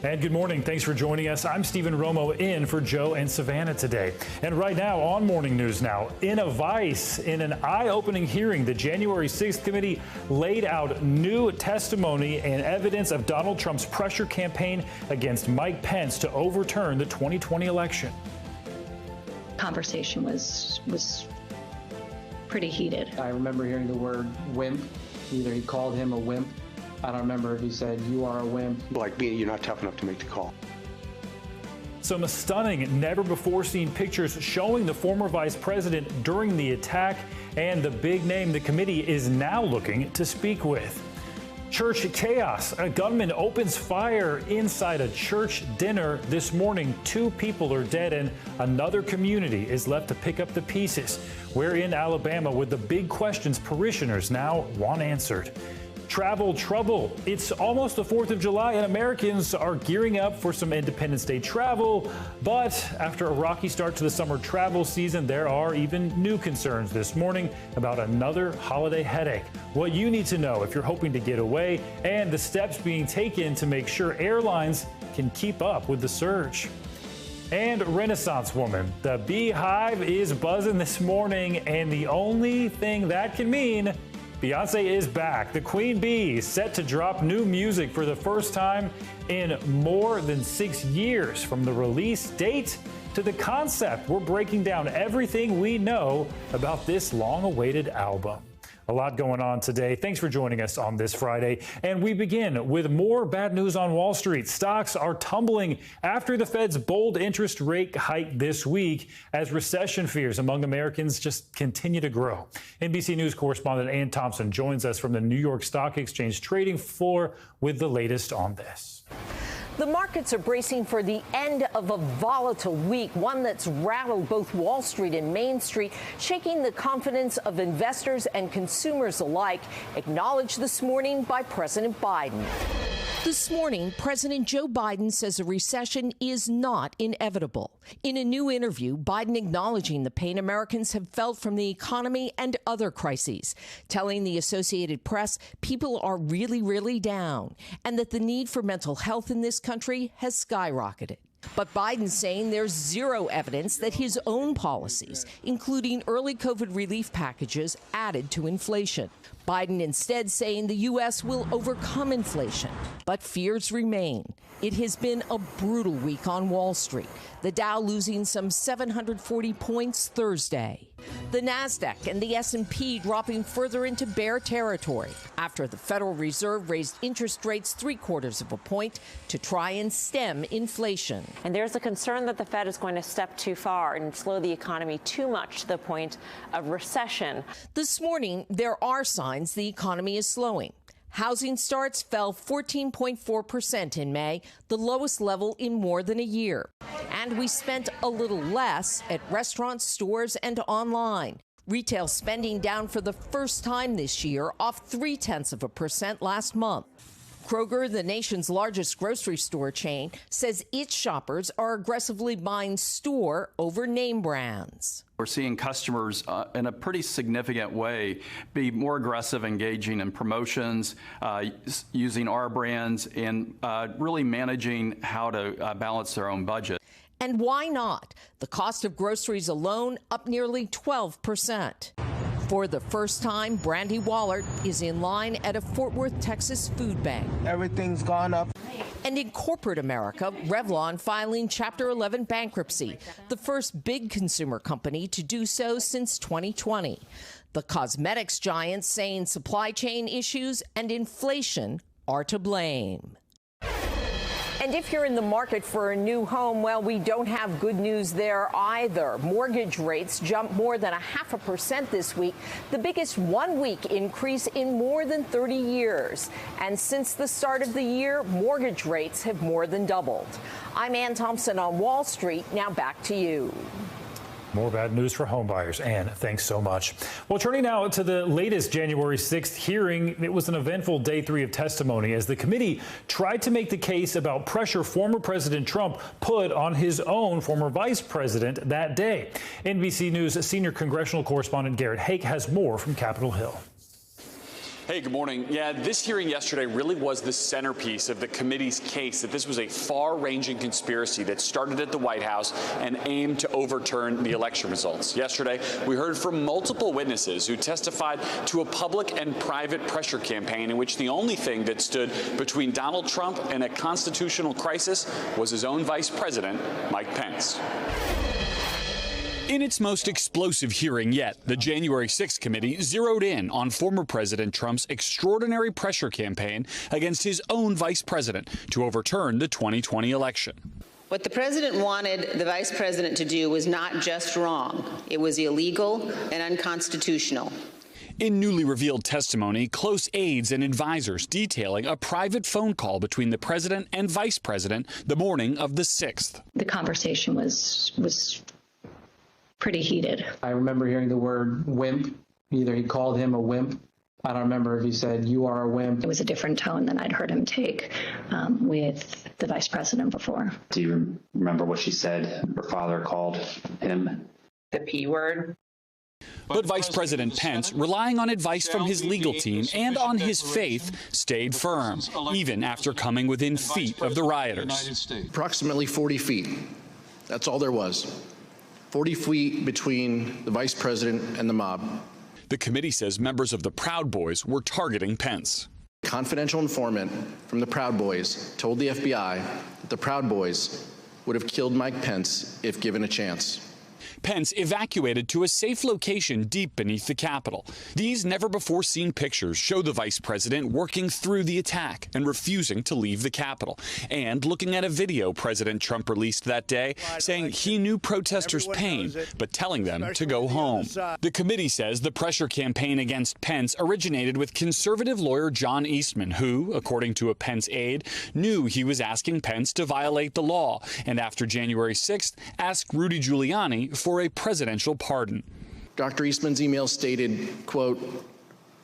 And good morning. Thanks for joining us. I'm Stephen Romo in for Joe and Savannah today. And right now on Morning News Now, in an eye-opening hearing, the January 6th committee laid out new testimony and evidence of Donald Trump's pressure campaign against Mike Pence to overturn the 2020 election. Conversation was pretty heated. I remember hearing the word wimp. Either he called him a wimp. I don't remember if he said, "You are a wimp." Like me, you're not tough enough to make the call. Some stunning, never-before-seen pictures showing the former vice president during the attack and the big name the committee is now looking to speak with. Church chaos. A gunman opens fire inside a church dinner this morning. 2 people are dead and another community is left to pick up the pieces. We're in Alabama with the big questions parishioners now want answered. Travel trouble. It's almost the 4th of July and Americans are gearing up for some Independence Day travel. But after a rocky start to the summer travel season, there are even new concerns this morning about another holiday headache. What you need to know if you're hoping to get away and the steps being taken to make sure airlines can keep up with the surge. And Renaissance woman. The beehive is buzzing this morning, and the only thing that can mean Beyonce is back. The Queen Bee is set to drop new music for the first time in more than 6 years. From the release date to the concept, we're breaking down everything we know about this long-awaited album. A lot going on today. Thanks for joining us on this Friday. And we begin with more bad news on Wall Street. Stocks are tumbling after the Fed's bold interest rate hike this week as recession fears among Americans just continue to grow. NBC News correspondent Ann Thompson joins us from the New York Stock Exchange trading floor with the latest on this. The markets are bracing for the end of a volatile week, one that's rattled both Wall Street and Main Street, shaking the confidence of investors and consumers alike, acknowledged this morning by President Biden. This morning, President Joe Biden says a recession is not inevitable. In a new interview, Biden acknowledging the pain Americans have felt from the economy and other crises, telling the Associated Press people are really down and that the need for mental health in this country has skyrocketed. But Biden's saying there's zero evidence that his own policies, including early COVID relief packages, added to inflation. Biden instead saying the U.S. will overcome inflation, but fears remain. It has been a brutal week on Wall Street, the Dow losing some 740 points Thursday. The Nasdaq and the S&P dropping further into bear territory after the Federal Reserve raised interest rates 3/4 of a point to try and stem inflation. And there's a concern that the Fed is going to step too far and slow the economy too much to the point of recession. This morning, there are signs the economy is slowing. Housing starts fell 14.4% in May, the lowest level in more than a year. And we spent a little less at restaurants, stores, and online. Retail spending down for the first time this year, off 0.3% last month. Kroger, the nation's largest grocery store chain, says its shoppers are aggressively buying store over name brands. We're seeing customers in a pretty significant way be more aggressive, engaging in promotions, using our brands, and really managing how to balance their own budget. And why not? The cost of groceries alone up nearly 12%. For the first time, Brandy Wallert is in line at a Fort Worth, Texas food bank. Everything's gone up. And in corporate America, Revlon filing Chapter 11 bankruptcy, the first big consumer company to do so since 2020. The cosmetics giant saying supply chain issues and inflation are to blame. And if you're in the market for a new home, well, we don't have good news there either. Mortgage rates jumped more than 0.5% this week, the biggest one-week increase in more than 30 years. And since the start of the year, mortgage rates have more than doubled. I'm Ann Thompson on Wall Street. Now back to you. More bad news for homebuyers. Ann, thanks so much. Well, turning now to the latest January 6th hearing, it was an eventful day 3 of testimony as the committee tried to make the case about pressure former President Trump put on his own former vice president that day. NBC News senior congressional correspondent Garrett Hake has more from Capitol Hill. Hey, good morning. Yeah, this hearing yesterday really was the centerpiece of the committee's case that this was a far-ranging conspiracy that started at the White House and aimed to overturn the election results. Yesterday, we heard from multiple witnesses who testified to a public and private pressure campaign in which the only thing that stood between Donald Trump and a constitutional crisis was his own Vice President, Mike Pence. In its most explosive hearing yet, the January 6th committee zeroed in on former President Trump's extraordinary pressure campaign against his own vice president to overturn the 2020 election. What the president wanted the vice president to do was not just wrong, it was illegal and unconstitutional. In newly revealed testimony, close aides and advisors detailing a private phone call between the president and vice president the morning of the 6th. The conversation was pretty heated. I remember hearing the word wimp. Either he called him a wimp. I don't remember if he said, "You are a wimp." It was a different tone than I'd heard him take with the vice president before. Do you remember what she said? Her father called him The P word. But Vice President Pence, relying on advice from his legal team and on his faith, stayed firm, even after coming within feet of the rioters. Approximately 40 feet. That's all there was. 40 feet between the vice president and the mob. The committee says members of the Proud Boys were targeting Pence. A confidential informant from the Proud Boys told the FBI that the Proud Boys would have killed Mike Pence if given a chance. Pence evacuated to a safe location deep beneath the Capitol. These never-before-seen pictures show the vice president working through the attack and refusing to leave the Capitol, and looking at a video President Trump released that day saying he knew protesters' pain, but telling them to go home. The committee says the pressure campaign against Pence originated with conservative lawyer John Eastman, who, according to a Pence aide, knew he was asking Pence to violate the law, and after January 6th, asked Rudy Giuliani for a presidential pardon. Dr. Eastman's email stated, quote,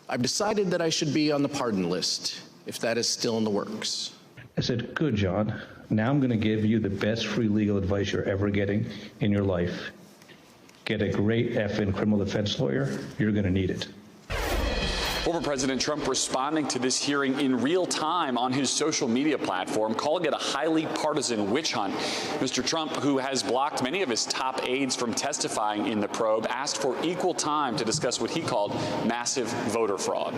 "I've decided that I should be on the pardon list, if that is still in the works." I said, "Good, John. Now I'm going to give you the best free legal advice you're ever getting in your life. Get a great effing criminal defense lawyer. You're going to need it." Former President Trump responding to this hearing in real time on his social media platform, calling it a highly partisan witch hunt. Mr. Trump, who has blocked many of his top aides from testifying in the probe, asked for equal time to discuss what he called massive voter fraud.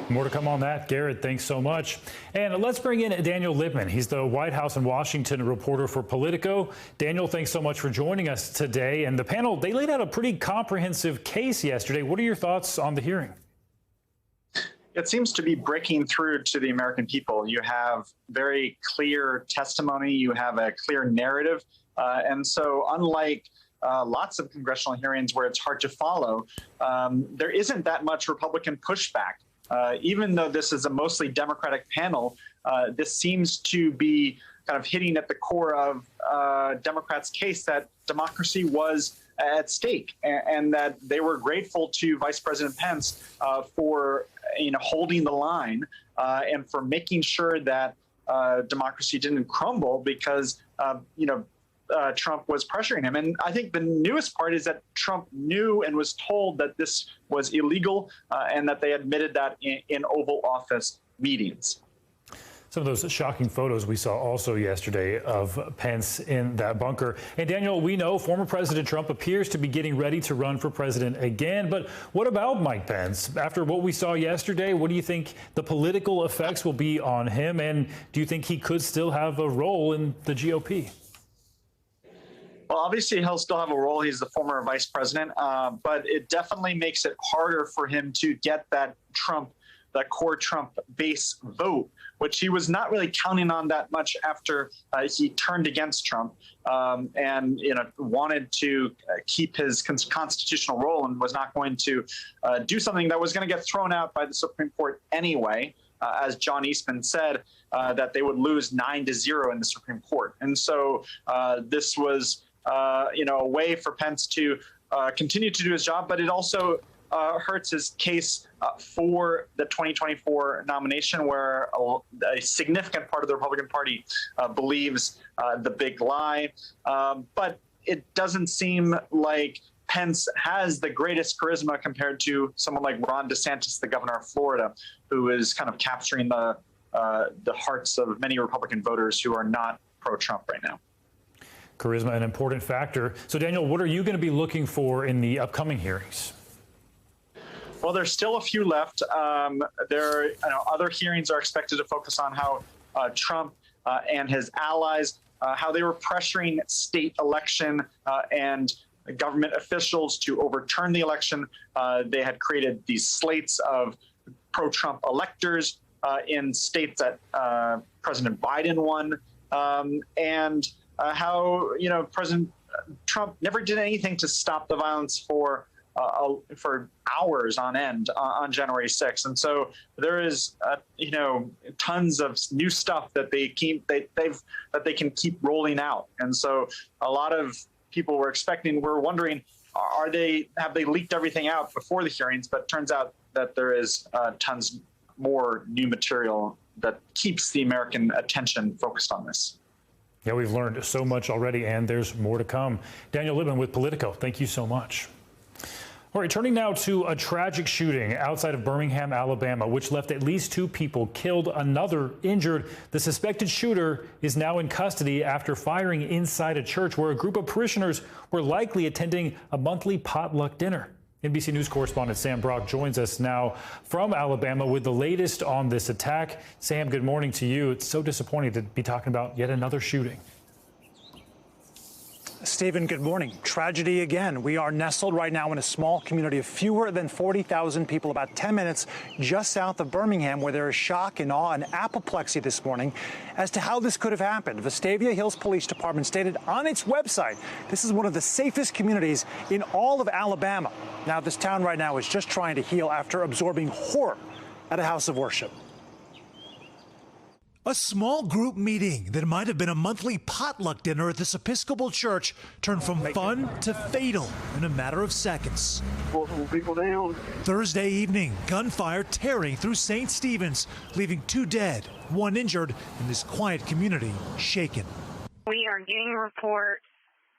More to come on that. Garrett, thanks so much. And let's bring in Daniel Lippman. He's the White House and Washington reporter for Politico. Daniel, thanks so much for joining us today. And the panel, they laid out a pretty comprehensive case yesterday. What are your thoughts on the hearing? It seems to be breaking through to the American people. You have very clear testimony. You have a clear narrative. And so unlike lots of congressional hearings where it's hard to follow, there isn't that much Republican pushback. Even though this is a mostly Democratic panel, this seems to be kind of hitting at the core of Democrats' case that democracy was at stake, and that they were grateful to Vice President Pence for holding the line and for making sure that democracy didn't crumble because Trump was pressuring him. And I think the newest part is that Trump knew and was told that this was illegal and that they admitted that in Oval Office meetings. Some of those shocking photos we saw also yesterday of Pence in that bunker. And Daniel, we know former President Trump appears to be getting ready to run for president again. But what about Mike Pence? After what we saw yesterday, what do you think the political effects will be on him? And do you think he could still have a role in the GOP? Well, obviously, he'll still have a role. He's the former vice president. But it definitely makes it harder for him to get that core Trump base vote, which he was not really counting on that much after he turned against Trump and wanted to keep his constitutional role and was not going to do something that was going to get thrown out by the Supreme Court anyway, as John Eastman said, that they would lose 9-0 in the Supreme Court. And so this was a way for Pence to continue to do his job, but it also hurts his case for the 2024 nomination, where a significant part of the Republican Party believes the big lie. But it doesn't seem like Pence has the greatest charisma compared to someone like Ron DeSantis, the governor of Florida, who is kind of capturing the hearts of many Republican voters who are not pro-Trump right now. Charisma, an important factor. So, Daniel, what are you going to be looking for in the upcoming hearings? Well, there's still a few left. Other hearings are expected to focus on how Trump and his allies, how they were pressuring state election and government officials to overturn the election. They had created these slates of pro-Trump electors in states that President Biden won, and how President Trump never did anything to stop the violence for hours on end on January 6th. And so there is, tons of new stuff that they can keep rolling out. And so a lot of people were wondering, have they leaked everything out before the hearings? But it turns out that there is tons more new material that keeps the American attention focused on this. Yeah, we've learned so much already, and there's more to come. Daniel Lippman with Politico, thank you so much. All right, turning now to a tragic shooting outside of Birmingham, Alabama, which left at least 2 people killed, another injured. The suspected shooter is now in custody after firing inside a church where a group of parishioners were likely attending a monthly potluck dinner. NBC News correspondent Sam Brock joins us now from Alabama with the latest on this attack. Sam, good morning to you. It's so disappointing to be talking about yet another shooting. Stephen, good morning. Tragedy again. We are nestled right now in a small community of fewer than 40,000 people, about 10 minutes just south of Birmingham, where there is shock and awe and apoplexy this morning as to how this could have happened. Vestavia Hills Police Department stated on its website this is one of the safest communities in all of Alabama. Now, this town right now is just trying to heal after absorbing horror at a house of worship. A small group meeting that might have been a monthly potluck dinner at this Episcopal church turned from fun to fatal in a matter of seconds. Multiple people down. Thursday evening, gunfire tearing through St. Stephen's, leaving 2 dead, 1 injured, and this quiet community shaken. We are getting reports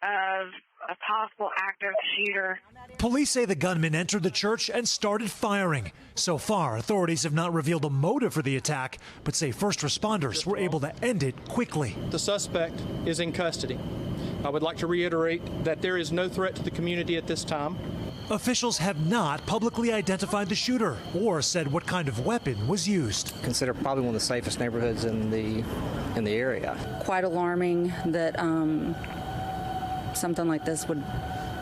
of a possible active shooter. Police say the gunman entered the church and started firing. So far, authorities have not revealed a motive for the attack, but say first responders were able to end it quickly. The suspect is in custody. I would like to reiterate that there is no threat to the community at this time. Officials have not publicly identified the shooter or said what kind of weapon was used. Considered probably one of the safest neighborhoods in the area. Quite alarming that something like this would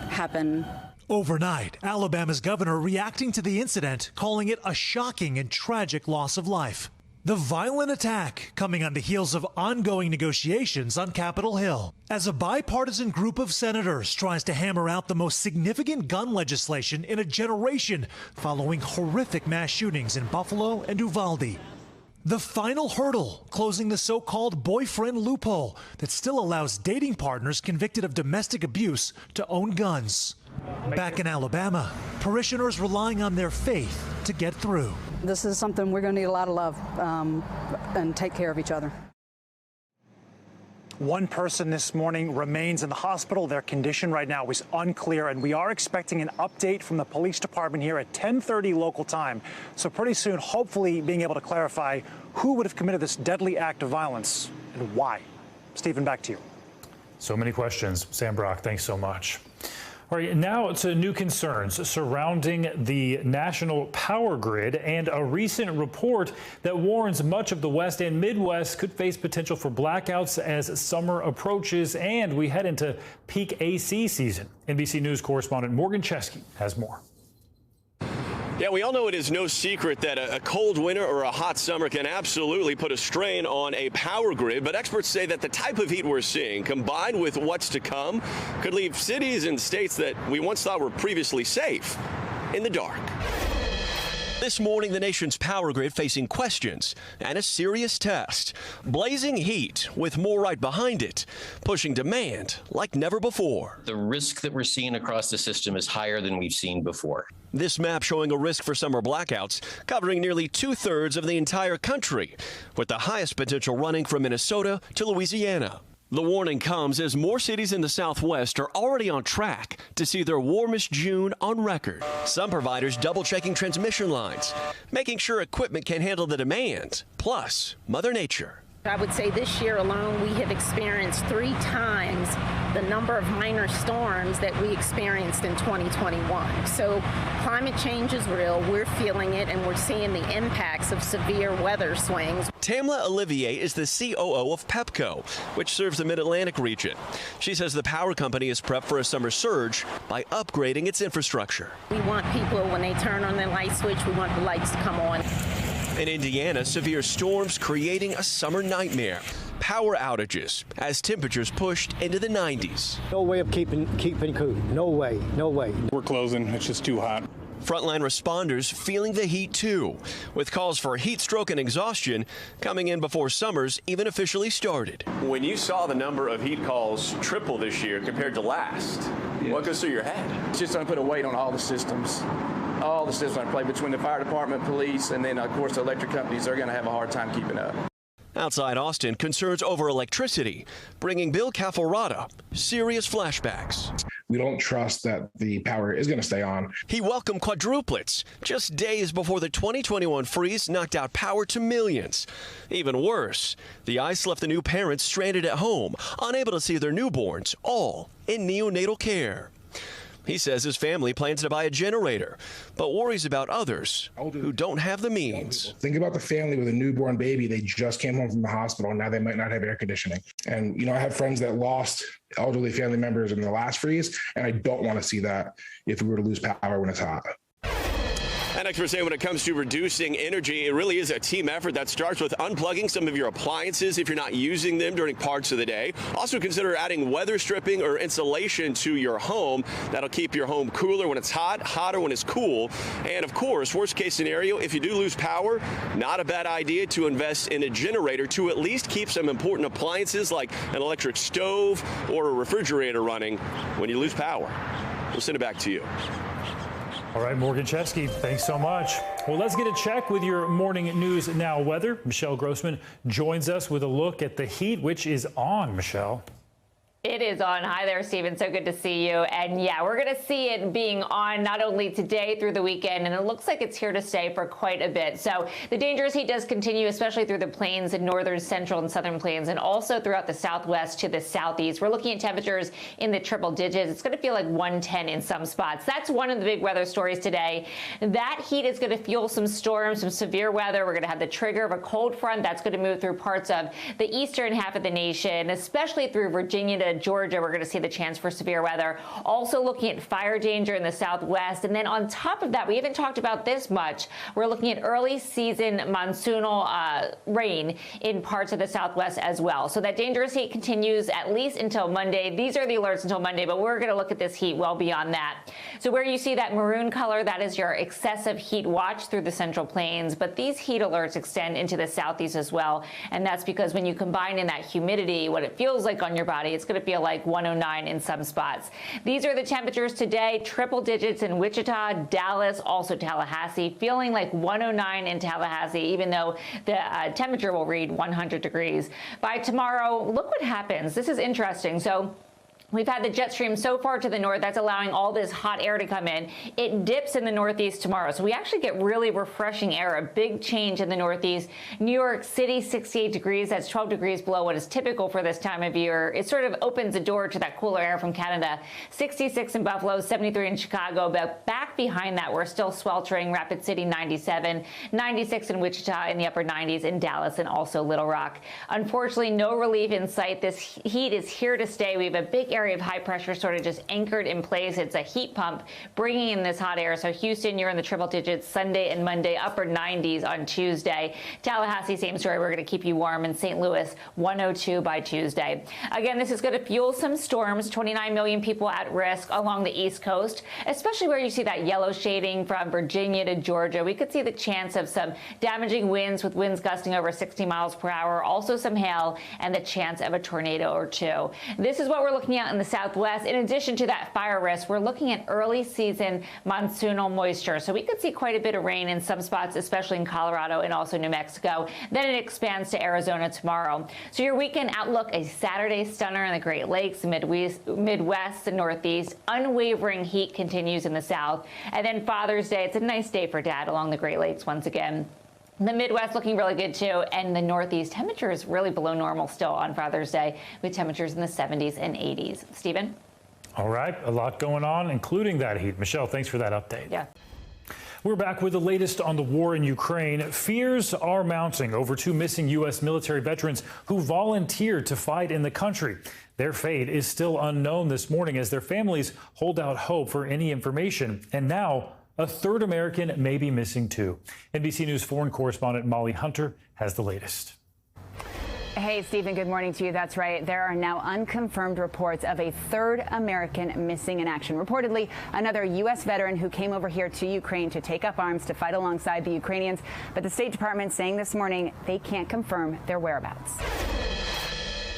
happen. Overnight, Alabama's governor reacting to the incident, calling it a shocking and tragic loss of life. The violent attack coming on the heels of ongoing negotiations on Capitol Hill, as a bipartisan group of senators tries to hammer out the most significant gun legislation in a generation following horrific mass shootings in Buffalo and Uvalde. The final hurdle, closing the so-called boyfriend loophole that still allows dating partners convicted of domestic abuse to own guns. Back in Alabama, parishioners relying on their faith to get through. This is something we're going to need a lot of love and take care of each other. 1 person this morning remains in the hospital. Their condition right now is unclear, and we are expecting an update from the police department here at 10:30 local time. So pretty soon, hopefully being able to clarify who would have committed this deadly act of violence and why. Stephen, back to you. So many questions. Sam Brock, thanks so much. All right, now to new concerns surrounding the national power grid and a recent report that warns much of the West and Midwest could face potential for blackouts as summer approaches and we head into peak AC season. NBC News correspondent Morgan Chesky has more. Yeah, we all know it is no secret that a cold winter or a hot summer can absolutely put a strain on a power grid, but experts say that the type of heat we're seeing, combined with what's to come, could leave cities and states that we once thought were previously safe in the dark. This morning, the nation's power grid facing questions and a serious test. Blazing heat with more right behind it, pushing demand like never before. The risk that we're seeing across the system is higher than we've seen before. This map showing a risk for summer blackouts covering nearly 2/3 of the entire country, with the highest potential running from Minnesota to Louisiana. The warning comes as more cities in the Southwest are already on track to see their warmest June on record. Some providers double-checking transmission lines, making sure equipment can handle the demand, plus Mother Nature. I would say this year alone, we have experienced 3 times the number of minor storms that we experienced in 2021. So climate change is real. We're feeling it, and we're seeing the impacts of severe weather swings. Tamla Olivier is the COO of Pepco, which serves the Mid-Atlantic region. She says the power company is prepped for a summer surge by upgrading its infrastructure. We want people, when they turn on their light switch, we want the lights to come on. In Indiana, severe storms creating a summer nightmare. Power outages as temperatures pushed into the 90s. No way of keeping cool. No way. We're closing. It's just too hot. Frontline responders feeling the heat too, with calls for heat stroke and exhaustion coming in before summer's even officially started. When you saw the number of heat calls triple this year compared to last, what goes through your head? It's just going to put a weight on all the systems. All the systems play between the fire department, police, and then, of course, the electric companies are going to have a hard time keeping up. Outside Austin, concerns over electricity, bringing Bill Cafalrada serious flashbacks. We don't trust that the power is going to stay on. He welcomed quadruplets just days before the 2021 freeze knocked out power to millions. Even worse, the ice left the new parents stranded at home, unable to see their newborns, all in neonatal care. He says his family plans to buy a generator, but worries about others who don't have the means. Think about the family with a newborn baby. They just came home from the hospital, and now they might not have air conditioning. And, I have friends that lost elderly family members in the last freeze, and I don't want to see that if we were to lose power when it's hot. And experts say when it comes to reducing energy, it really is a team effort that starts with unplugging some of your appliances if you're not using them during parts of the day. Also consider adding weather stripping or insulation to your home. That'll keep your home cooler when it's hot, hotter when it's cool. And of course, worst case scenario, if you do lose power, not a bad idea to invest in a generator to at least keep some important appliances like an electric stove or a refrigerator running when you lose power. We'll send it back to you. All right, Morgan Chesky, thanks so much. Well, let's get a check with your morning news now weather. Michelle Grossman joins us with a look at the heat, which is on, Michelle. It is on. Hi there, Stephen. So good to see you. And yeah, we're going to see it being on not only today through the weekend, and it looks like it's here to stay for quite a bit. So the dangerous heat does continue, especially through the plains and northern, central, and southern plains, and also throughout the southwest to the southeast. We're looking at temperatures in the triple digits. It's going to feel like 110 in some spots. That's one of the big weather stories today. That heat is going to fuel some storms, some severe weather. We're going to have the trigger of a cold front that's going to move through parts of the eastern half of the nation, especially through Virginia to Georgia. We're going to see the chance for severe weather. Also looking at fire danger in the southwest. And then on top of that, we haven't talked about this much. We're looking at early season monsoonal rain in parts of the southwest as well. So that dangerous heat continues at least until Monday. These are the alerts until Monday, but we're going to look at this heat well beyond that. So where you see that maroon color, that is your excessive heat watch through the central plains. But these heat alerts extend into the southeast as well. And that's because when you combine in that humidity, what it feels like on your body, it's going to feel like 109 in some spots. These are the temperatures today, triple digits in Wichita, Dallas, also Tallahassee, feeling like 109 in Tallahassee, even though the temperature will read 100 degrees. By tomorrow, look what happens. This is interesting. So we've had the jet stream so far to the north. That's allowing all this hot air to come in. It dips in the northeast tomorrow. So we actually get really refreshing air, a big change in the northeast. New York City, 68 degrees. That's 12 degrees below what is typical for this time of year. It sort of opens the door to that cooler air from Canada. 66 in Buffalo, 73 in Chicago. But back behind that, we're still sweltering. Rapid City, 97. 96 in Wichita, in the upper 90s in Dallas, and also Little Rock. Unfortunately, no relief in sight. This heat is here to stay. We have a big area of high pressure sort of just anchored in place. It's a heat pump bringing in this hot air. So Houston, you're in the triple digits Sunday and Monday, upper 90s on Tuesday. Tallahassee, same story. We're going to keep you warm. In St. Louis, 102 by Tuesday. Again, this is going to fuel some storms. 29 million people at risk along the East Coast, especially where you see that yellow shading from Virginia to Georgia. We could see the chance of some damaging winds with winds gusting over 60 miles per hour, also some hail, and the chance of a tornado or two. This is what we're looking at in the southwest. In addition to that fire risk, we're looking at early season monsoonal moisture. So we could see quite a bit of rain in some spots, especially in Colorado and also New Mexico. Then it expands to Arizona tomorrow. So your weekend outlook, a Saturday stunner in the Great Lakes, Midwest, and Northeast. Unwavering heat continues in the south. And then Father's Day, it's a nice day for Dad along the Great Lakes once again. The Midwest looking really good, too, and the Northeast temperatures really below normal still on Father's Day, with temperatures in the 70s and 80s. Stephen? All right, a lot going on, including that heat. Michelle, thanks for that update. Yeah. We're back with the latest on the war in Ukraine. Fears are mounting over 2 missing U.S. military veterans who volunteered to fight in the country. Their fate is still unknown this morning as their families hold out hope for any information. And now, a third American may be missing, too. NBC News foreign correspondent Molly Hunter has the latest. Hey, Stephen, good morning to you. That's right. There are now unconfirmed reports of a third American missing in action. Reportedly, another U.S. veteran who came over here to Ukraine to take up arms to fight alongside the Ukrainians. But the State Department saying this morning they can't confirm their whereabouts.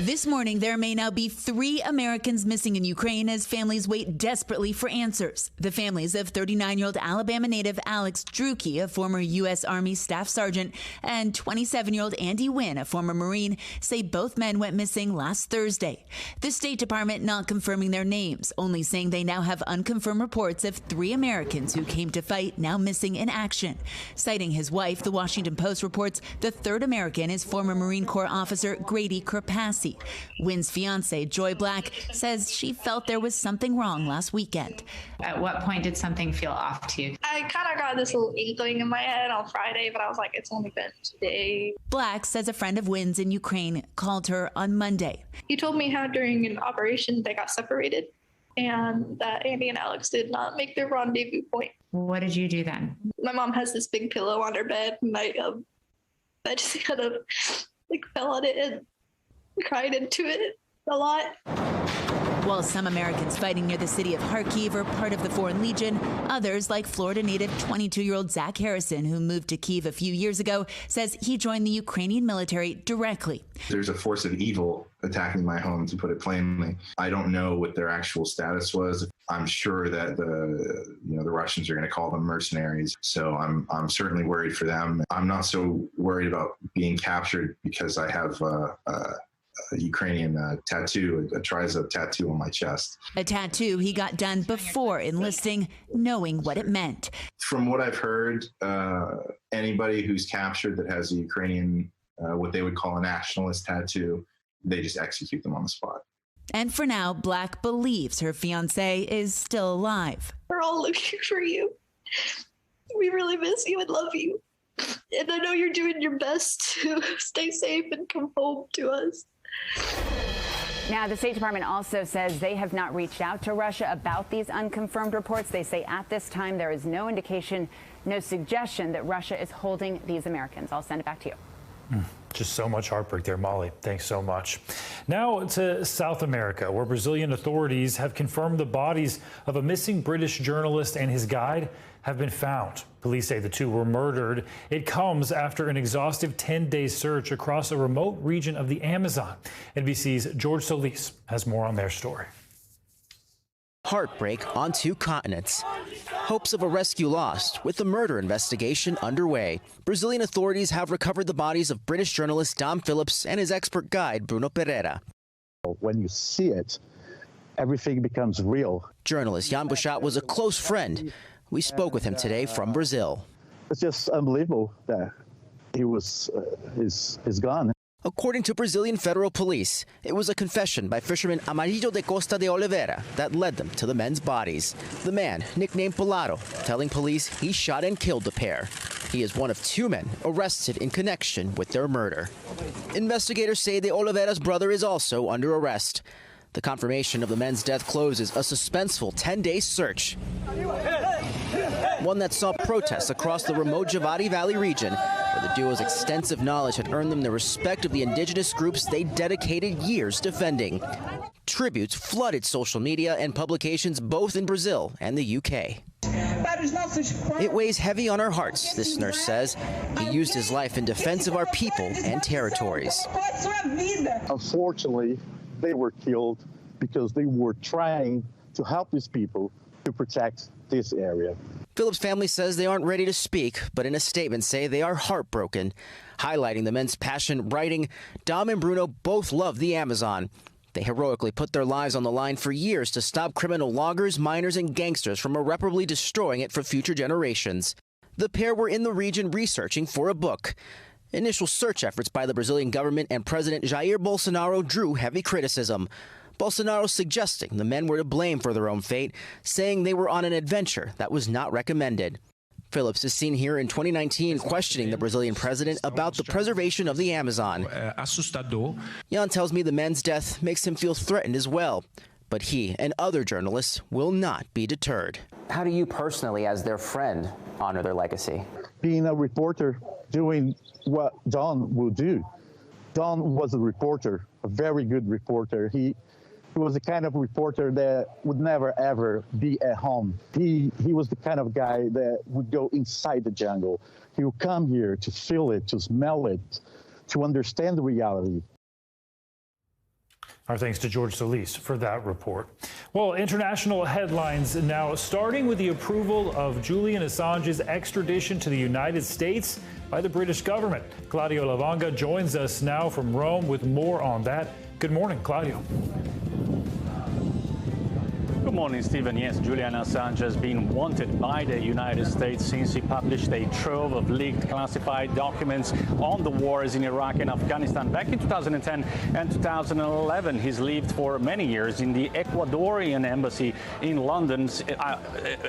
This morning, there may now be 3 Americans missing in Ukraine as families wait desperately for answers. The families of 39-year-old Alabama native Alex Drueke, a former U.S. Army Staff Sergeant, and 27-year-old Andy Wynn, a former Marine, say both men went missing last Thursday. The State Department not confirming their names, only saying they now have unconfirmed reports of 3 Americans who came to fight now missing in action. Citing his wife, the Washington Post reports the third American is former Marine Corps officer Grady Kirkpassy. Wynn's fiance, Joy Black, says she felt there was something wrong last weekend. At what point did something feel off to you? I kind of got this little inkling in my head on Friday, but I was like, it's only been today. Black says a friend of Wynn's in Ukraine called her on Monday. He told me how during an operation they got separated and that Andy and Alex did not make their rendezvous point. What did you do then? My mom has this big pillow on her bed, and I just kind of fell on it and cried into it a lot. While some Americans fighting near the city of Kharkiv are part of the Foreign Legion, others, like Florida native 22-year-old Zach Harrison, who moved to Kyiv a few years ago, says he joined the Ukrainian military directly. There's a force of evil attacking my home, to put it plainly. I don't know what their actual status was. I'm sure that the Russians are going to call them mercenaries. So I'm certainly worried for them. I'm not so worried about being captured because I have a Ukrainian tattoo, a trizub tattoo on my chest. A tattoo he got done before enlisting, knowing what it meant. From what I've heard, anybody who's captured that has a Ukrainian, what they would call a nationalist tattoo, they just execute them on the spot. And for now, Black believes her fiance is still alive. We're all looking for you. We really miss you and love you. And I know you're doing your best to stay safe and come home to us. Now, the State Department also says they have not reached out to Russia about these unconfirmed reports. They say at this time there is no indication, no suggestion that Russia is holding these Americans. I'll send it back to you. Just so much heartbreak there, Molly. Thanks so much. Now to South America, where Brazilian authorities have confirmed the bodies of a missing British journalist and his guide have been found. Police say the 2 were murdered. It comes after an exhaustive 10-day search across a remote region of the Amazon. NBC's George Solis has more on their story. Heartbreak on 2 continents. Hopes of a rescue lost, with the murder investigation underway. Brazilian authorities have recovered the bodies of British journalist Dom Phillips and his expert guide, Bruno Pereira. When you see it, everything becomes real. Journalist Jan Bouchat was a close friend. We spoke with him today from Brazil. It's just unbelievable that he was he's gone. According to Brazilian federal police, it was a confession by fisherman Amarillo de Costa de Oliveira that led them to the men's bodies. The man, nicknamed Polaro, telling police he shot and killed the pair. He is one of 2 men arrested in connection with their murder. Investigators say de Oliveira's brother is also under arrest. The confirmation of the men's death closes a suspenseful 10-day search, one that saw protests across the remote Javari Valley region, where the duo's extensive knowledge had earned them the respect of the indigenous groups they dedicated years defending. Tributes flooded social media and publications both in Brazil and the UK. It weighs heavy on our hearts, this nurse says. He used his life in defense of our people and territories. Unfortunately, they were killed because they were trying to help these people to protect this area. Phillips' family says they aren't ready to speak, but in a statement say they are heartbroken, highlighting the men's passion, writing, Dom and Bruno both love the Amazon. They heroically put their lives on the line for years to stop criminal loggers, miners, and gangsters from irreparably destroying it for future generations. The pair were in the region researching for a book. Initial search efforts by the Brazilian government and President Jair Bolsonaro drew heavy criticism. Bolsonaro suggesting the men were to blame for their own fate, saying they were on an adventure that was not recommended. Phillips is seen here in 2019 questioning the Brazilian president about the preservation of the Amazon. Jan tells me the men's death makes him feel threatened as well, but he and other journalists will not be deterred. How do you personally, as their friend, honor their legacy? Being a reporter, doing what Don will do. Don was a reporter, a very good reporter. He was the kind of reporter that would never, ever be at home. He was the kind of guy that would go inside the jungle. He would come here to feel it, to smell it, to understand the reality. Our thanks to George Solis for that report. Well, international headlines now, starting with the approval of Julian Assange's extradition to the United States by the British government. Claudio Lavanga joins us now from Rome with more on that. Good morning, Claudio. Good morning, Stephen. Yes, Julian Assange has been wanted by the United States since he published a trove of leaked classified documents on the wars in Iraq and Afghanistan back in 2010 and 2011. He's lived for many years in the Ecuadorian embassy in London.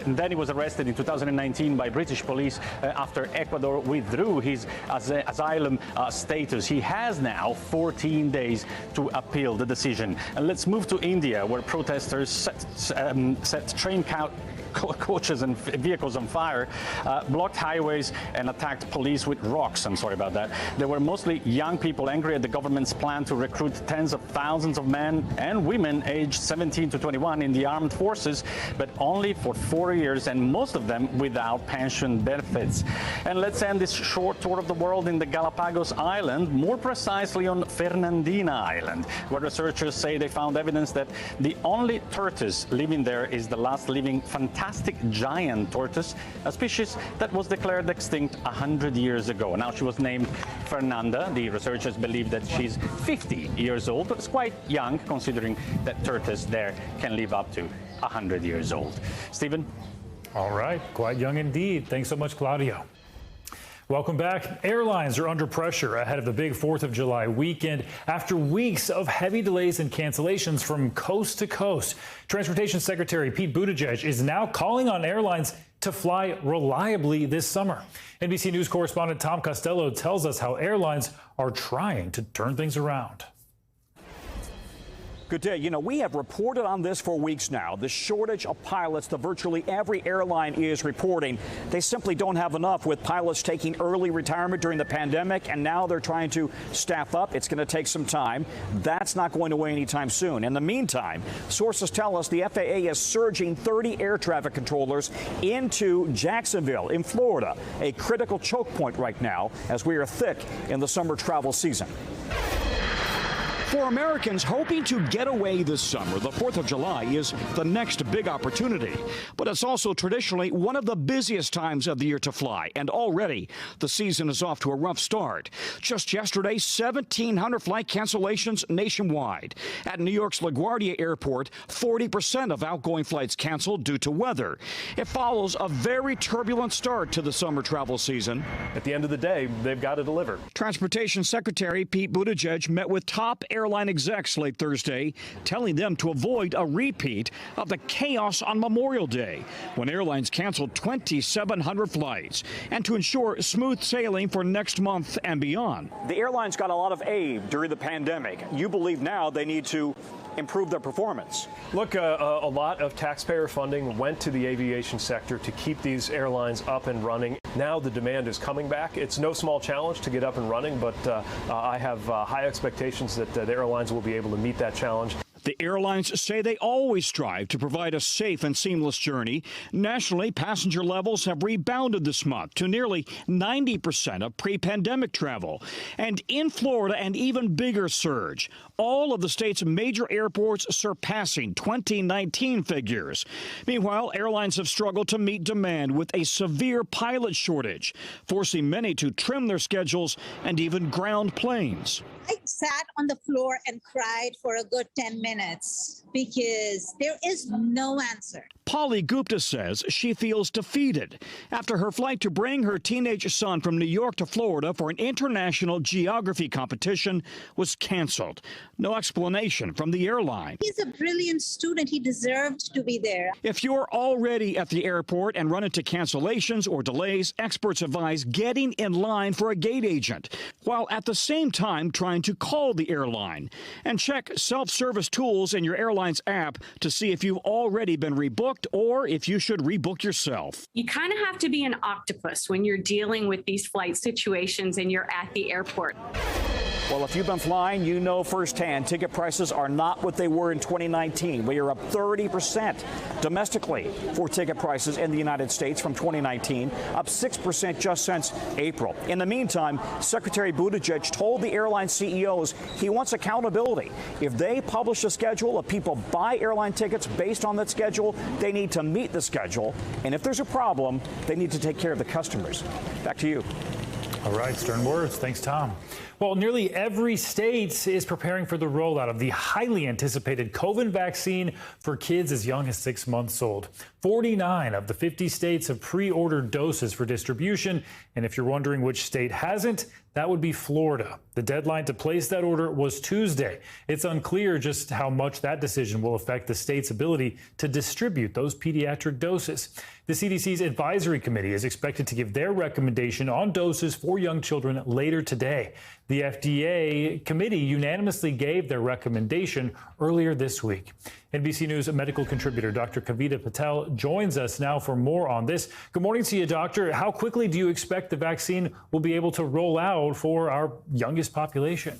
And then he was arrested in 2019 by British police after Ecuador withdrew his asylum status. He has now 14 days to appeal the decision. And let's move to India, where protesters set train coaches and vehicles on fire, blocked highways and attacked police with rocks. I'm sorry about that. There were mostly young people angry at the government's plan to recruit tens of thousands of men and women aged 17 to 21 in the armed forces, but only for 4 years, and most of them without pension benefits. And let's end this short tour of the world in the Galapagos Island, more precisely on Fernandina Island, where researchers say they found evidence that the only tortoise living there is the last living fantastic giant tortoise, a species that was declared extinct 100 years ago. Now she was named Fernanda. The researchers believe that she's 50 years old. It's quite young, considering that tortoise there can live up to 100 years old. Stephen? All right, quite young indeed. Thanks so much, Claudio. Welcome back. Airlines are under pressure ahead of the big 4th of July weekend after weeks of heavy delays and cancellations from coast to coast. Transportation Secretary Pete Buttigieg is now calling on airlines to fly reliably this summer. NBC News correspondent Tom Costello tells us how airlines are trying to turn things around. Good day. You know, we have reported on this for weeks now. The shortage of pilots that virtually every airline is reporting. They simply don't have enough, with pilots taking early retirement during the pandemic, and now they're trying to staff up. It's going to take some time. That's not going away anytime soon. In the meantime, sources tell us the FAA is surging 30 air traffic controllers into Jacksonville in Florida, a critical choke point right now as we are thick in the summer travel season. For Americans hoping to get away this summer, the 4th of July is the next big opportunity. But it's also traditionally one of the busiest times of the year to fly, and already the season is off to a rough start. Just yesterday, 1,700 flight cancellations nationwide. At New York's LaGuardia Airport, 40% of outgoing flights canceled due to weather. It follows a very turbulent start to the summer travel season. At the end of the day, they've got to deliver. Transportation Secretary Pete Buttigieg met with top airline execs late Thursday, telling them to avoid a repeat of the chaos on Memorial Day, when airlines canceled 2,700 flights, and to ensure smooth sailing for next month and beyond. The airlines got a lot of aid during the pandemic. You believe now they need to improve their performance? Look, a lot of taxpayer funding went to the aviation sector to keep these airlines up and running. Now the demand is coming back. It's no small challenge to get up and running, but I have high expectations that the airlines will be able to meet that challenge. The airlines say they always strive to provide a safe and seamless journey. Nationally, passenger levels have rebounded this month to nearly 90% of pre-pandemic travel. And in Florida, an even bigger surge. All of the state's major airports surpassing 2019 figures. Meanwhile, airlines have struggled to meet demand with a severe pilot shortage, forcing many to trim their schedules and even ground planes. I sat on the floor and cried for a good 10 minutes because there is no answer. Polly Gupta says she feels defeated after her flight to bring her teenage son from New York to Florida for an international geography competition was canceled. No explanation from the airline. He's a brilliant student. He deserved to be there. If you're already at the airport and run into cancellations or delays, experts advise getting in line for a gate agent, while at the same time trying to call the airline. And check self-service tools in your airline's app to see if you've already been rebooked or if you should rebook yourself. You kind of have to be an octopus when you're dealing with these flight situations and you're at the airport. Well, if you've been flying, you know firsthand ticket prices are not what they were in 2019. We are up 30% domestically for ticket prices in the United States from 2019, up 6% just since April. In the meantime, Secretary Buttigieg told the airline CEOs he wants accountability. If they publish a schedule of people buy airline tickets based on that schedule, they need to meet the schedule. And if there's a problem, they need to take care of the customers. Back to you. All right, stern words. Thanks, Tom. Well, nearly every state is preparing for the rollout of the highly anticipated COVID vaccine for kids as young as 6 months old. 49 of the 50 states have pre-ordered doses for distribution. And if you're wondering which state hasn't, that would be Florida. The deadline to place that order was Tuesday. It's unclear just how much that decision will affect the state's ability to distribute those pediatric doses. The CDC's advisory committee is expected to give their recommendation on doses for young children later today. The FDA committee unanimously gave their recommendation earlier this week. NBC News medical contributor Dr. Kavita Patel joins us now for more on this. Good morning to you, Doctor. How quickly do you expect the vaccine will be able to roll out for our youngest population?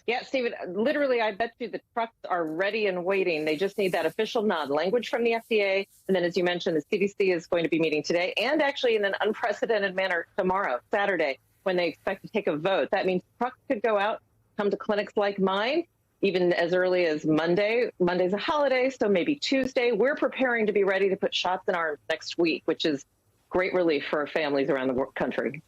Yeah, Stephen, literally, I bet you the trucks are ready and waiting. They just need that official nod language from the FDA. And then, as you mentioned, the CDC is going to be meeting today and actually in an unprecedented manner tomorrow, Saturday, when they expect to take a vote. That means trucks could go out, come to clinics like mine, even as early as Monday. Monday's a holiday, so maybe Tuesday. We're preparing to be ready to put shots in arms next week, which is great relief for families around the country.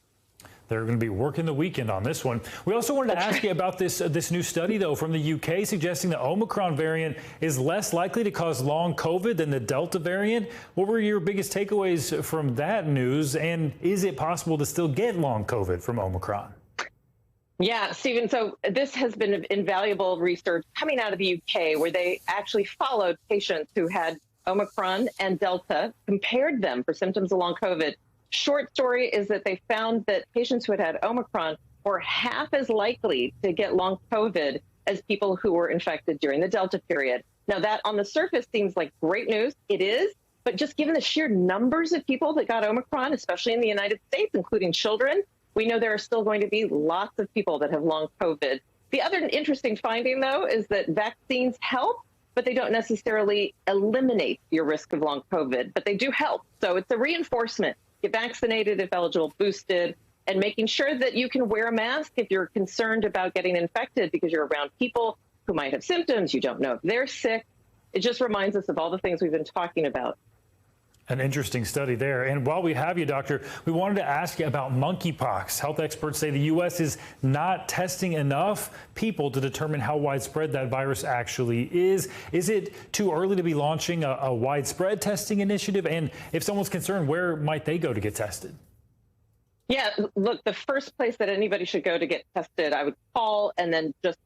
They're going to be working the weekend on this one. We also wanted to ask you about this new study, though, from the UK suggesting the Omicron variant is less likely to cause long COVID than the Delta variant. What were your biggest takeaways from that news? And is it possible to still get long COVID from Omicron? Yeah, Stephen, so this has been invaluable research coming out of the UK, where they actually followed patients who had Omicron and Delta, compared them for symptoms of long COVID. Short story is that they found that patients who had Omicron were half as likely to get long COVID as people who were infected during the Delta period. Now, that on the surface seems like great news. It is. But just given the sheer numbers of people that got Omicron, especially in the United States, including children, we know there are still going to be lots of people that have long COVID. The other interesting finding, though, is that vaccines help, but they don't necessarily eliminate your risk of long COVID, but they do help. So it's a reinforcement. Get vaccinated if eligible, boosted, and making sure that you can wear a mask if you're concerned about getting infected because you're around people who might have symptoms. You don't know if they're sick. It just reminds us of all the things we've been talking about. An interesting study there. And while we have you, Doctor, we wanted to ask you about monkeypox. Health experts say the U.S. is not testing enough people to determine how widespread that virus actually is. Is it too early to be launching a widespread testing initiative? And if someone's concerned, where might they go to get tested? Yeah, look, the first place that anybody should go to get tested, I would call and then just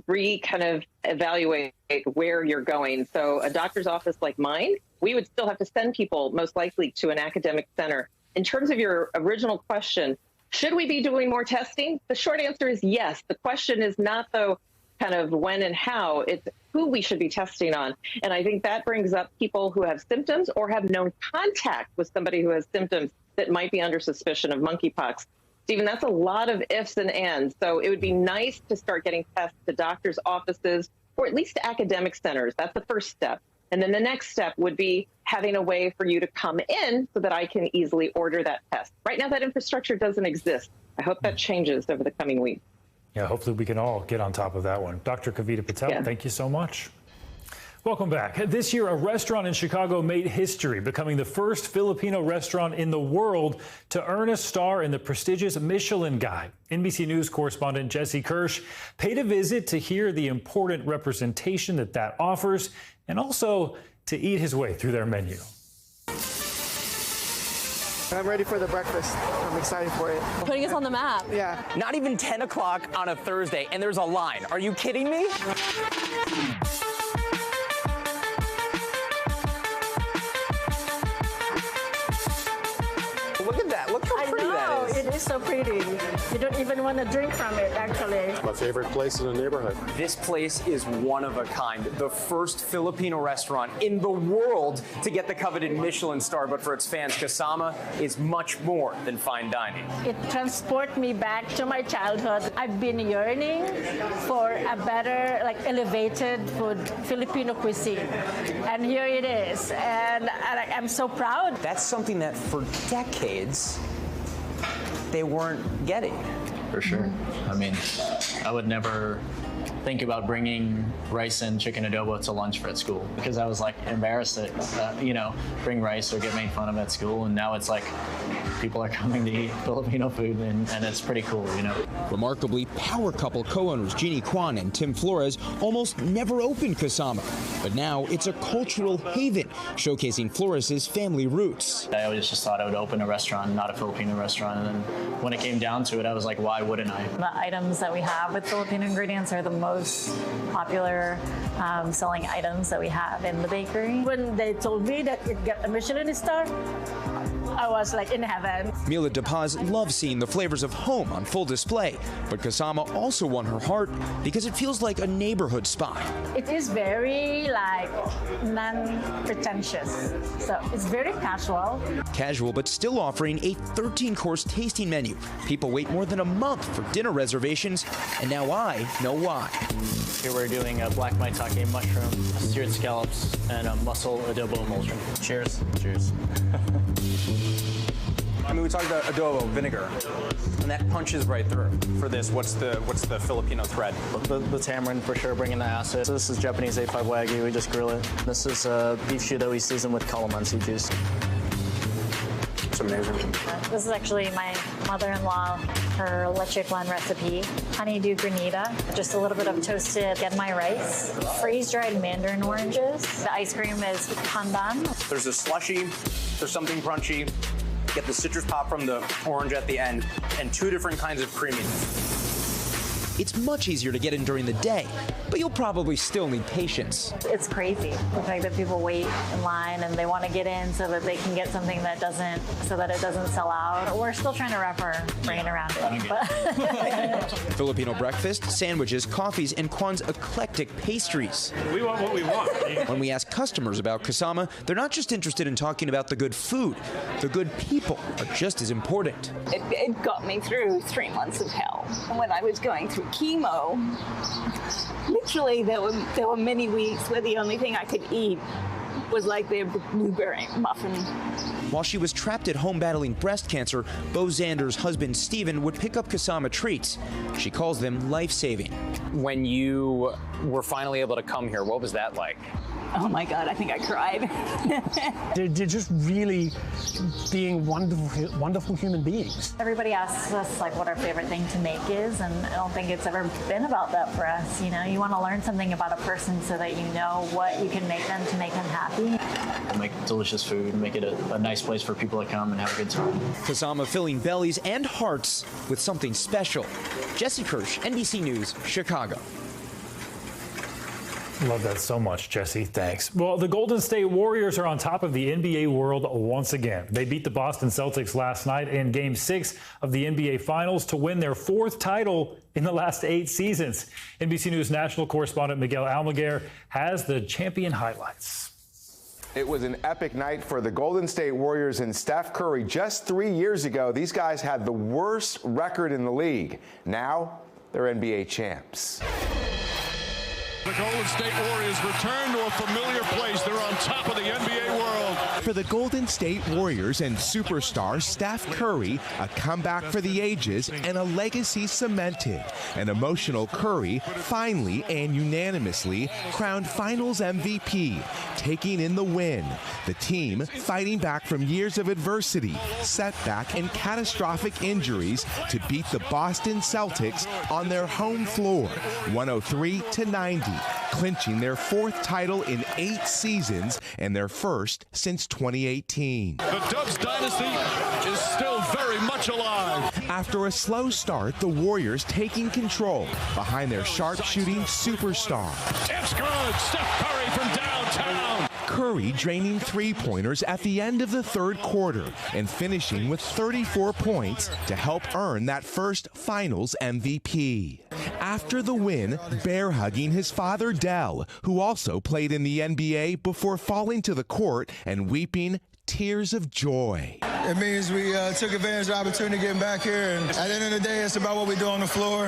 kind of evaluate where you're going. So a doctor's office like mine, we would still have to send people most likely to an academic center. In terms of your original question, should we be doing more testing? The short answer is yes. The question is not, though, kind of when and how. It's who we should be testing on. And I think that brings up people who have symptoms or have known contact with somebody who has symptoms that might be under suspicion of monkeypox. Stephen, that's a lot of ifs and ands. So it would be nice to start getting tests to doctors' offices or at least academic centers. That's the first step. And then the next step would be having a way for you to come in so that I can easily order that test. Right now, that infrastructure doesn't exist. I hope that changes over the coming weeks. Yeah, hopefully we can all get on top of that one. Dr. Kavita Patel, thank you so much. Welcome back. This year, a restaurant in Chicago made history, becoming the first Filipino restaurant in the world to earn a star in the prestigious Michelin Guide. NBC News correspondent Jesse Kirsch paid a visit to hear the important representation that offers, and also to eat his way through their menu. I'm ready for the breakfast. I'm excited for it. Putting us on the map. Yeah. Not even 10 o'clock on a Thursday, and there's a line. Are you kidding me? Look at that. Look how pretty that is. It is so pretty. You don't even want to drink from it, actually. It's my favorite place in the neighborhood. This place is one of a kind. The first Filipino restaurant in the world to get the coveted Michelin star. But for its fans, Kasama is much more than fine dining. It transports me back to my childhood. I've been yearning for a better, elevated food, Filipino cuisine. And here it is. And I'm so proud. That's something that for decades they weren't getting. For sure. I mean, I would never think about bringing rice and chicken adobo to lunch at school because I was embarrassed that, bring rice or get made fun of at school. And now it's people are coming to eat Filipino food and it's pretty cool, Remarkably, power couple co-owners Jeannie Kwan and Tim Flores almost never opened Kasama. But now it's a cultural haven, showcasing Flores' family roots. I always just thought I would open a restaurant, not a Filipino restaurant. And then when it came down to it, I was like, why wouldn't I? The items that we have with Filipino ingredients are the most popular selling items that we have in the bakery. When they told me that it got a Michelin star, I was in heaven. Mila De Paz loves seeing the flavors of home on full display, but Kasama also won her heart because it feels like a neighborhood spot. It is very non-pretentious, so it's very casual. Casual, but still offering a 13-course tasting menu. People wait more than a month for dinner reservations, and now I know why. Here we're doing a black maitake mushroom, seared scallops, and a mussel adobo emulsion. Cheers. Cheers. I mean, we talked about adobo, vinegar, and that punches right through. For this, what's the Filipino thread? The tamarind, for sure, bringing the acid. So this is Japanese A5 Wagyu. We just grill it. This is beef stew that we season with calamansi juice. It's amazing. This is actually my mother-in-law, her leche flan recipe. Honeydew granita, just a little bit of toasted genmai rice, freeze-dried mandarin oranges. The ice cream is pandan. There's a slushy, there's something crunchy. Get the citrus pop from the orange at the end, and two different kinds of creaminess. It's much easier to get in during the day, but you'll probably still need patience. It's crazy, the fact that people wait in line and they want to get in so that they can get something that it doesn't sell out. We're still trying to wrap our brain around it. Filipino breakfast, sandwiches, coffees, and Kwan's eclectic pastries. We want what we want. When we ask customers about Kasama, they're not just interested in talking about the good food. The good people are just as important. It got me through 3 months of hell. When I was going through chemo, literally there were many weeks where the only thing I could eat was the blueberry muffin. While she was trapped at home battling breast cancer, Bo Zander's husband Stephen would pick up Kasama treats. She calls them life-saving. When you were finally able to come here, what was that like? Oh my God, I think I cried. They're just really being wonderful human beings. Everybody asks us what our favorite thing to make is, and I don't think it's ever been about that for us. You want to learn something about a person so that you know what you can make them to make them happy. Make delicious food, make it a nice place for people to come and have a good time. Kasama filling bellies and hearts with something special. Jesse Kirsch, NBC News, Chicago. Love that so much, Jesse. Thanks. Well, the Golden State Warriors are on top of the NBA world once again. They beat the Boston Celtics last night in Game 6 of the NBA Finals to win their 4th title in the last 8 seasons. NBC News national correspondent Miguel Almaguer has the champion highlights. It was an epic night for the Golden State Warriors and Steph Curry. Just 3 years ago, these guys had the worst record in the league. Now, they're NBA champs. The Golden State Warriors return to a familiar place. They're on top of the NBA world. For the Golden State Warriors and superstar Steph Curry, a comeback for the ages and a legacy cemented. An emotional Curry finally and unanimously crowned Finals MVP, taking in the win. The team fighting back from years of adversity, setback, and catastrophic injuries to beat the Boston Celtics on their home floor, 103-90, clinching their 4th title in 8 seasons and their first since 2018. The Dubs dynasty is still very much alive. After a slow start, the Warriors taking control behind their sharpshooting superstar. It's good. Steph Curry from downtown. Curry draining three-pointers at the end of the 3rd quarter and finishing with 34 points to help earn that first Finals MVP. After the win, bear-hugging his father Dell, who also played in the NBA before falling to the court and weeping tears of joy. It means we took advantage of the opportunity getting back here, and at the end of the day, it's about what we do on the floor.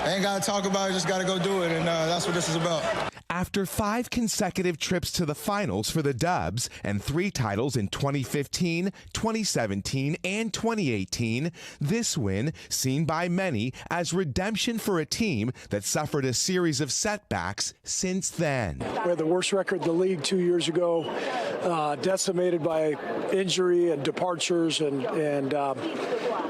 Ain't got to talk about it, just got to go do it, and that's what this is about. After 5 consecutive trips to the finals for the Dubs and 3 titles in 2015, 2017, and 2018, this win seen by many as redemption for a team that suffered a series of setbacks since then. We had the worst record in the league 2 years ago, decimated by injury and departures, and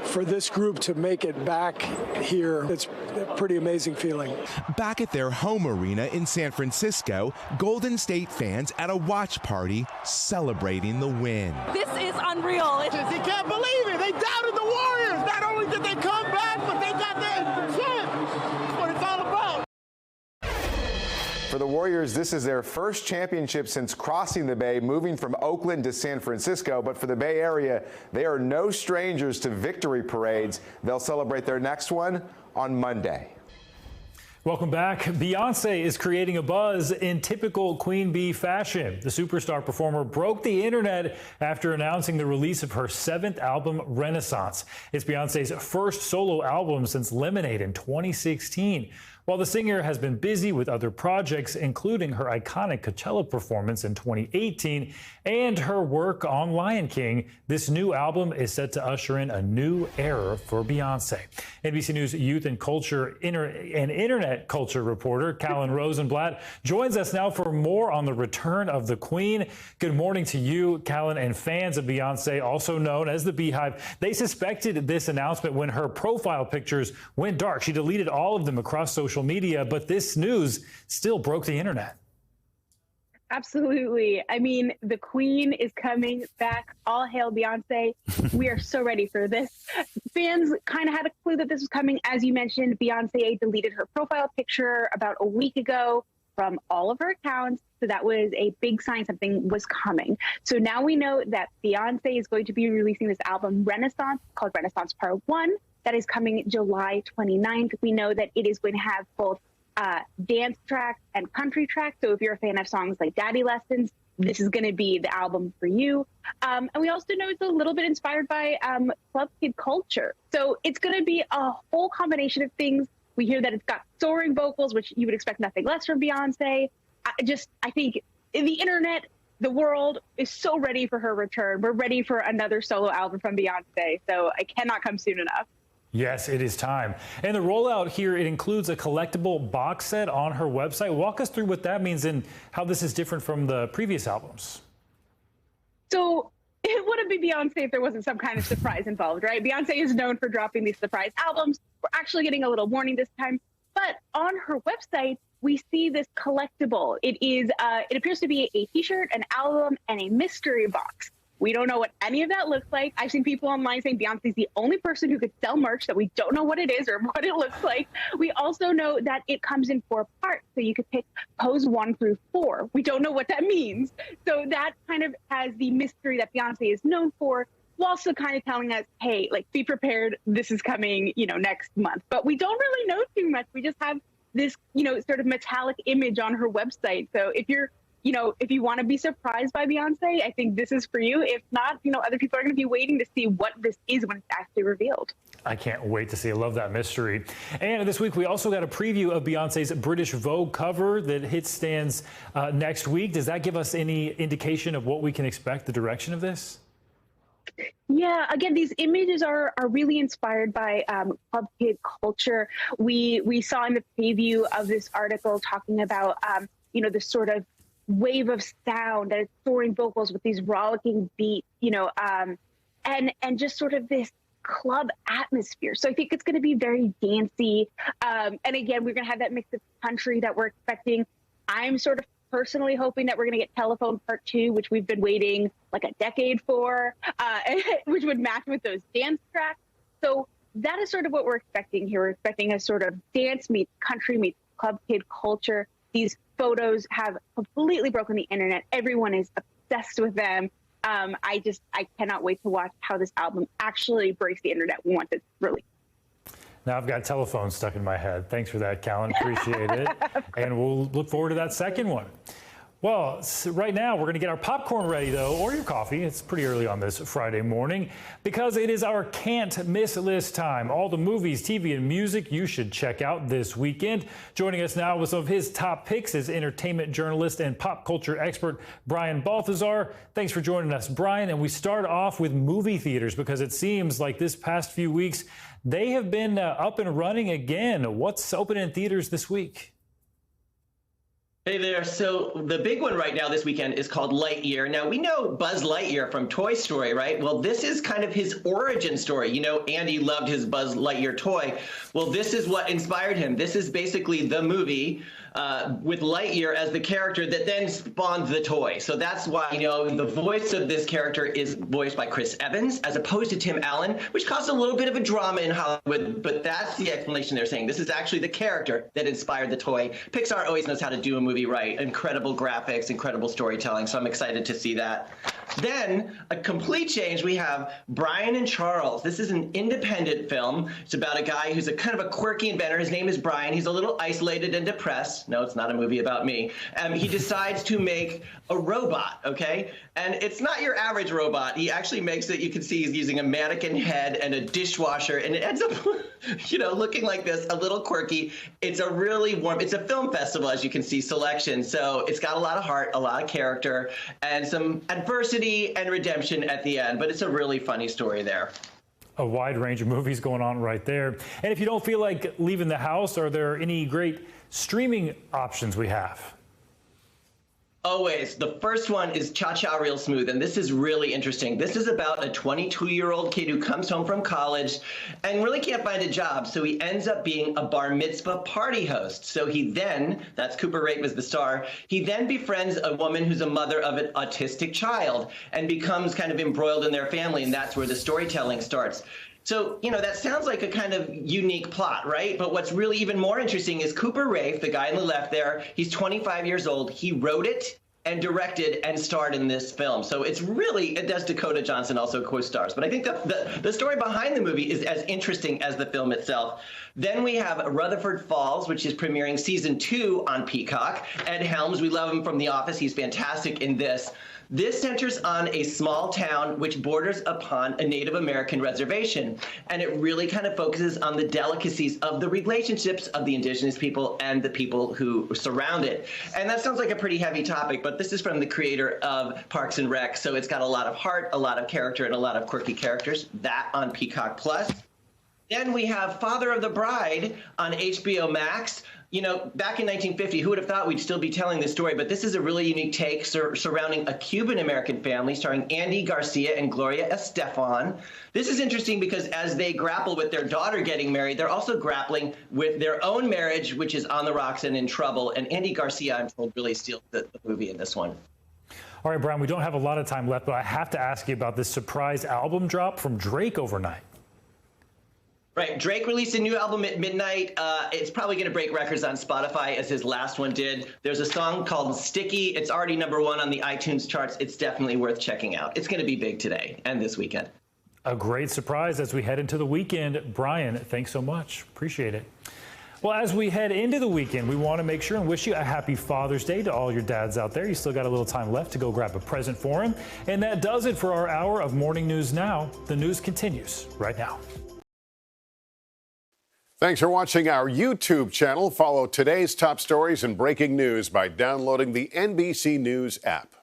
for this group to make it back here, it's a pretty amazing feeling. Back at their home arena in San Francisco, Golden State fans at a watch party celebrating the win. This is unreal. You can't believe it. They doubted the Warriors. Not only did they come back, but they got their chip. That's what it's all about. For the Warriors, this is their first championship since crossing the Bay, moving from Oakland to San Francisco. But for the Bay Area, they are no strangers to victory parades. They'll celebrate their next one on Monday. Welcome back. Beyonce is creating a buzz in typical Queen Bee fashion. The superstar performer broke the internet after announcing the release of her 7th album, Renaissance. It's Beyonce's first solo album since Lemonade in 2016. While the singer has been busy with other projects, including her iconic Coachella performance in 2018 and her work on Lion King, this new album is set to usher in a new era for Beyonce. NBC News youth and culture and internet culture reporter Callan Rosenblatt joins us now for more on the return of the Queen. Good morning to you, Callan, and fans of Beyonce, also known as the Beehive. They suspected this announcement when her profile pictures went dark. She deleted all of them across social media, but this news still broke the internet. Absolutely. I mean, the Queen is coming back. All hail Beyonce. We are so ready for this. Fans kind of had a clue that this was coming. As you mentioned, Beyonce deleted her profile picture about a week ago from all of her accounts. So that was a big sign something was coming. So now we know that Beyonce is going to be releasing this album, Renaissance, called Renaissance Part 1. That is coming July 29th. We know that it is going to have both dance tracks and country tracks. So if you're a fan of songs like Daddy Lessons, this is going to be the album for you. And we also know it's a little bit inspired by club kid culture. So it's going to be a whole combination of things. We hear that it's got soaring vocals, which you would expect nothing less from Beyonce. I think the internet, the world is so ready for her return. We're ready for another solo album from Beyonce. So it cannot come soon enough. Yes, it is time. And the rollout here, it includes a collectible box set on her website. Walk us through what that means and how this is different from the previous albums. So it wouldn't be Beyonce if there wasn't some kind of surprise involved, right? Beyonce is known for dropping these surprise albums. We're actually getting a little warning this time. But on her website, we see this collectible. It appears to be a T-shirt, an album, and a mystery box. We don't know what any of that looks like. I've seen people online saying Beyonce's the only person who could sell merch that we don't know what it is or what it looks like. We also know that it comes in 4 parts, so you could pick pose 1 through 4. We don't know what that means. So that kind of has the mystery that Beyonce is known for, while also kind of telling us, hey, like, be prepared. This is coming, next month. But we don't really know too much. We just have this, sort of metallic image on her website. So if you're you know, if you want to be surprised by Beyonce, I think this is for you. If not, you know, other people are going to be waiting to see what this is when it's actually revealed. I can't wait to see. I love that mystery. And this week, we also got a preview of Beyonce's British Vogue cover that hits stands next week. Does that give us any indication of what we can expect, the direction of this? Yeah, again, these images are really inspired by club kid culture. We saw in the preview of this article talking about, you know, this sort of wave of sound that is soaring vocals with these rollicking beats, you know, and just sort of this club atmosphere. So I think it's going to be very dancey. And again, we're going to have that mix of country that we're expecting. I'm sort of personally hoping that we're going to get Telephone Part 2, which we've been waiting like a decade for, which would match with those dance tracks. So that is sort of what we're expecting here. We're expecting a sort of dance meets country meets club kid culture. These photos have completely broken the internet. Everyone is obsessed with them. I cannot wait to watch how this album actually breaks the internet once it's released. Now I've got Telephone stuck in my head. Thanks for that, Callan. Appreciate it. And we'll look forward to that second one. Well, right now we're going to get our popcorn ready, though, or your coffee. It's pretty early on this Friday morning because it is our can't miss list time. All the movies, TV, and music you should check out this weekend. Joining us now with some of his top picks is entertainment journalist and pop culture expert Brian Balthazar. Thanks for joining us, Brian. And we start off with movie theaters because it seems like this past few weeks they have been up and running again. What's open in theaters this week? Hey there. So the big one right now this weekend is called Lightyear. Now, we know Buzz Lightyear from Toy Story, right? Well, this is kind of his origin story. You know, Andy loved his Buzz Lightyear toy. Well, this is what inspired him. This is basically the movie with Lightyear as the character that then spawned the toy. So that's why, you know, the voice of this character is voiced by Chris Evans as opposed to Tim Allen, which caused a little bit of a drama in Hollywood. But that's the explanation they're saying. This is actually the character that inspired the toy. Pixar always knows how to do a movie right. Incredible graphics, incredible storytelling. So I'm excited to see that. Then, a complete change, we have Brian and Charles. This is an independent film. It's about a guy who's a kind of a quirky inventor. His name is Brian. He's a little isolated and depressed. No, it's not a movie about me. He decides to make a robot, okay? And it's not your average robot. He actually makes it, you can see he's using a mannequin head and a dishwasher, and it ends up, you know, looking like this, a little quirky. It's a really warm, it's a film festival, as you can see, selection. So it's got a lot of heart, a lot of character, and some adversity and redemption at the end. But it's a really funny story there. A wide range of movies going on right there. And if you don't feel like leaving the house, are there any great streaming options we have? Always. The first one is Cha-Cha Real Smooth, and this is really interesting. This is about a 22-year-old kid who comes home from college and really can't find a job, so he ends up being a bar mitzvah party host. So he then, that's Cooper Raiff as the star, he then befriends a woman who's a mother of an autistic child and becomes kind of embroiled in their family, and that's where the storytelling starts. So, you know, that sounds like a kind of unique plot, right? But what's really even more interesting is Cooper Raiff, the guy on the left there, he's 25 years old. He wrote it and directed and starred in this film. So it's really, it does Dakota Johnson also co-stars. But I think the story behind the movie is as interesting as the film itself. Then we have Rutherford Falls, which is premiering season 2 on Peacock. Ed Helms, we love him from The Office. He's fantastic in this. This centers on a small town which borders upon a Native American reservation, and it really kind of focuses on the delicacies of the relationships of the indigenous people and the people who surround it. And that sounds like a pretty heavy topic, but this is from the creator of Parks and Rec, so it's got a lot of heart, a lot of character, and a lot of quirky characters. That on Peacock Plus. Then we have Father of the Bride on HBO Max. You know, back in 1950, who would have thought we'd still be telling this story? But this is a really unique take surrounding a Cuban-American family starring Andy Garcia and Gloria Estefan. This is interesting because as they grapple with their daughter getting married, they're also grappling with their own marriage, which is on the rocks and in trouble. And Andy Garcia, I'm told, really steals the movie in this one. All right, Brian, we don't have a lot of time left, but I have to ask you about this surprise album drop from Drake overnight. Right. Drake released a new album at midnight. It's probably going to break records on Spotify as his last one did. There's a song called Sticky. It's already #1 on the iTunes charts. It's definitely worth checking out. It's going to be big today and this weekend. A great surprise as we head into the weekend. Brian, thanks so much. Appreciate it. Well, as we head into the weekend, we want to make sure and wish you a happy Father's Day to all your dads out there. You still got a little time left to go grab a present for him. And that does it for our hour of Morning News Now. The news continues right now. Thanks for watching our YouTube channel. Follow today's top stories and breaking news by downloading the NBC News app.